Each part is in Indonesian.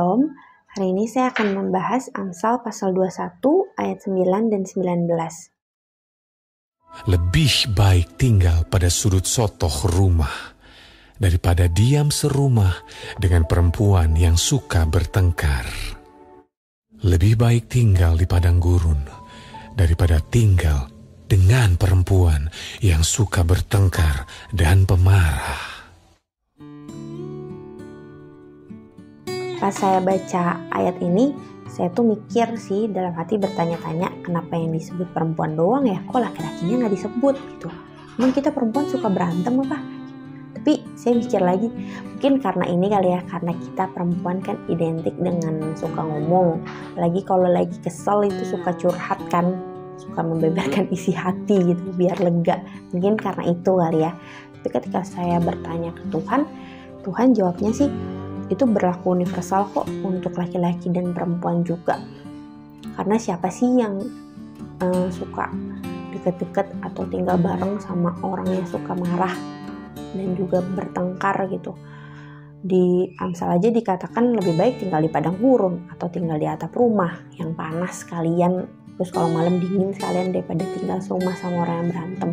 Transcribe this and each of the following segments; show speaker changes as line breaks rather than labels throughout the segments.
Shalom, hari ini saya akan membahas Amsal pasal 21 ayat 9 dan 19.
Lebih baik tinggal pada sudut sotoh rumah daripada diam serumah dengan perempuan yang suka bertengkar. Lebih baik tinggal di padang gurun daripada tinggal dengan perempuan yang suka bertengkar dan pemarah.
Pas saya baca ayat ini, saya tuh mikir sih dalam hati bertanya-tanya kenapa yang disebut perempuan doang ya, kok laki-lakinya nggak disebut gitu. Emang kita perempuan suka berantem apa? Tapi saya mikir lagi, mungkin karena ini kali ya, karena kita perempuan kan identik dengan suka ngomong. Lagi kalau lagi kesel itu suka curhat kan, suka membeberkan isi hati gitu biar lega. Mungkin karena itu kali ya. Tapi ketika saya bertanya ke Tuhan, Tuhan jawabnya sih, itu berlaku universal kok untuk laki-laki dan perempuan juga. Karena siapa sih yang suka deket-deket atau tinggal bareng sama orang yang suka marah dan juga bertengkar gitu. Di Amsal aja dikatakan lebih baik tinggal di padang gurun atau tinggal di atap rumah yang panas sekalian, terus kalau malam dingin sekalian, daripada tinggal serumah sama orang yang berantem.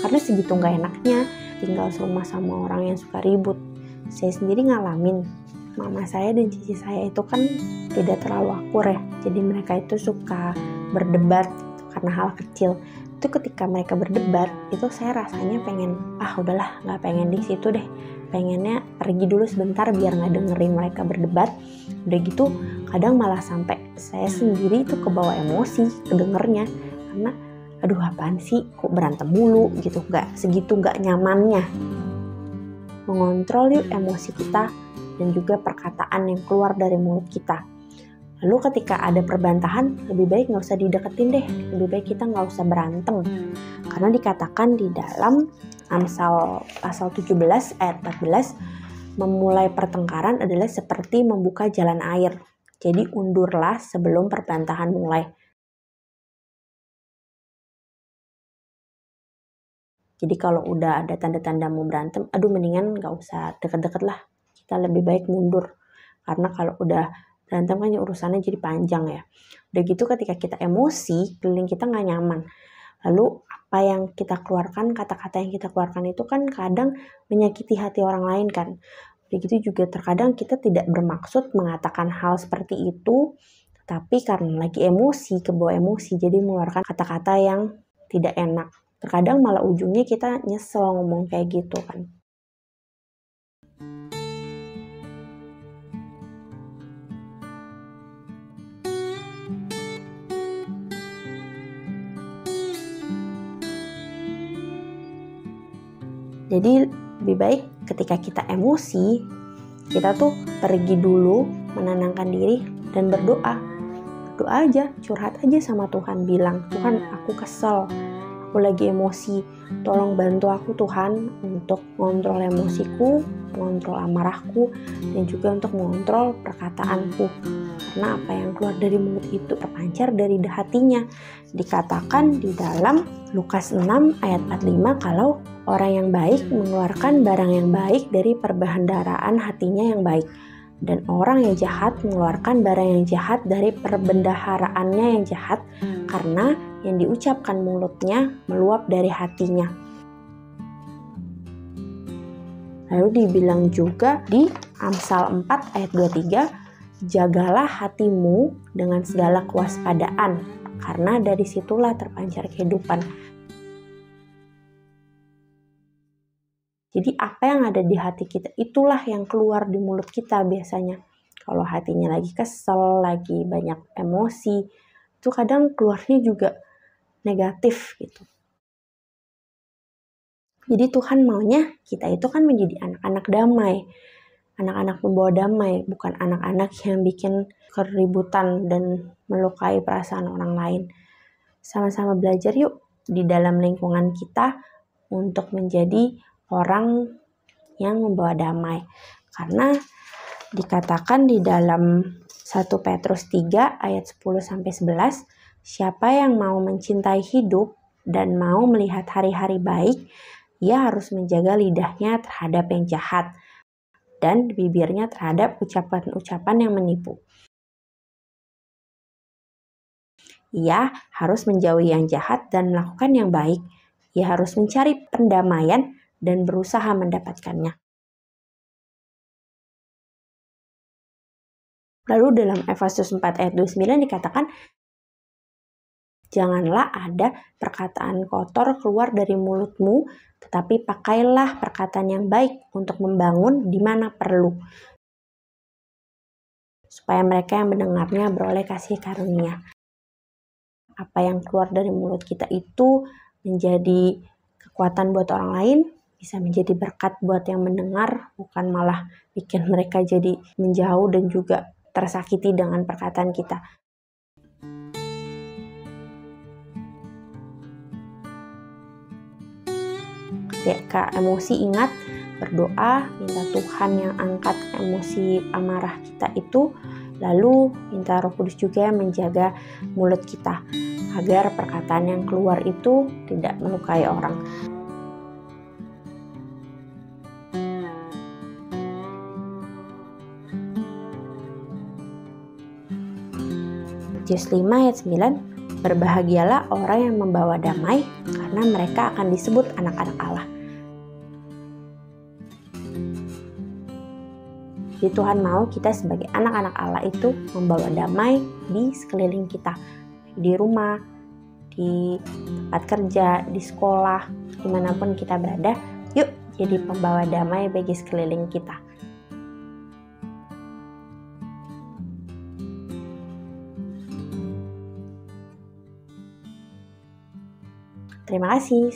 Karena segitu gak enaknya tinggal serumah sama orang yang suka ribut. Saya sendiri ngalamin, mama saya dan cici saya itu kan tidak terlalu akur ya, jadi mereka itu suka berdebat karena hal kecil. Itu ketika mereka berdebat, itu saya rasanya pengen, udahlah gak pengen di situ deh, pengennya pergi dulu sebentar biar gak dengerin mereka berdebat. Udah gitu kadang malah sampai saya sendiri itu kebawa emosi kedengernya, karena aduh apaan sih kok berantem mulu gitu, segitu gak nyamannya. Mengontrol yuk emosi kita dan juga perkataan yang keluar dari mulut kita. Lalu ketika ada perbantahan, lebih baik gak usah dideketin deh, lebih baik kita gak usah berantem. Karena dikatakan di dalam Amsal pasal 17 ayat 14, memulai pertengkaran adalah seperti membuka jalan air. Jadi undurlah sebelum perbantahan mulai. Jadi kalau udah ada tanda-tanda mau berantem, mendingan gak usah deket-deket lah. Kita lebih baik mundur. Karena kalau udah berantem kan urusannya jadi panjang ya. Udah gitu ketika kita emosi, keliling kita gak nyaman. Lalu apa yang kita keluarkan, kata-kata yang kita keluarkan itu kan kadang menyakiti hati orang lain kan. Udah gitu juga terkadang kita tidak bermaksud mengatakan hal seperti itu, tapi karena lagi emosi, kebawa emosi, jadi mengeluarkan kata-kata yang tidak enak. Terkadang malah ujungnya kita nyesel ngomong kayak gitu kan. Jadi lebih baik ketika kita emosi, kita tuh pergi dulu, menenangkan diri dan berdoa. Berdoa aja, curhat aja sama Tuhan, bilang, Tuhan aku kesel, aku lagi emosi, tolong bantu aku Tuhan untuk mengontrol emosiku, mengontrol amarahku, dan juga untuk mengontrol perkataanku. Karena apa yang keluar dari mulut itu terpancar dari hatinya. Dikatakan di dalam Lukas 6 ayat 45 kalau orang yang baik mengeluarkan barang yang baik dari perbendaharaan hatinya yang baik. Dan orang yang jahat mengeluarkan barang yang jahat dari perbendaharaannya yang jahat, karena yang diucapkan mulutnya meluap dari hatinya. Lalu dibilang juga di Amsal 4 ayat 23, jagalah hatimu dengan segala kewaspadaan, karena dari situlah terpancar kehidupan. Jadi apa yang ada di hati kita, itulah yang keluar di mulut kita biasanya. Kalau hatinya lagi kesel, lagi banyak emosi, itu kadang keluarnya juga negatif gitu. Jadi Tuhan maunya kita itu kan menjadi anak-anak damai, anak-anak pembawa damai, bukan anak-anak yang bikin keributan dan melukai perasaan orang lain. Sama-sama belajar yuk di dalam lingkungan kita untuk menjadi orang yang membawa damai. Karena dikatakan di dalam 1 Petrus 3 ayat 10-11, siapa yang mau mencintai hidup dan mau melihat hari-hari baik, ia harus menjaga lidahnya terhadap yang jahat. dan bibirnya terhadap ucapan-ucapan yang menipu. Ia harus menjauhi yang jahat dan melakukan yang baik. Ia harus mencari pendamaian dan berusaha mendapatkannya. Lalu dalam Efesus 4 ayat 29 dikatakan, janganlah ada perkataan kotor keluar dari mulutmu, tetapi pakailah perkataan yang baik untuk membangun di mana perlu, supaya mereka yang mendengarnya beroleh kasih karunia. Apa yang keluar dari mulut kita itu menjadi kekuatan buat orang lain, bisa menjadi berkat buat yang mendengar, bukan malah bikin mereka jadi menjauh dan juga tersakiti dengan perkataan kita. Ketika emosi, ingat berdoa, minta Tuhan yang angkat emosi amarah kita itu, lalu minta Roh Kudus juga menjaga mulut kita agar perkataan yang keluar itu tidak melukai orang. Matius 5 ayat 9, berbahagialah orang yang membawa damai, karena mereka akan disebut anak-anak Allah. Jadi Tuhan mau kita sebagai anak-anak Allah itu membawa damai di sekeliling kita, di rumah, di tempat kerja, di sekolah, dimanapun kita berada. Yuk jadi pembawa damai bagi sekeliling kita. Terima kasih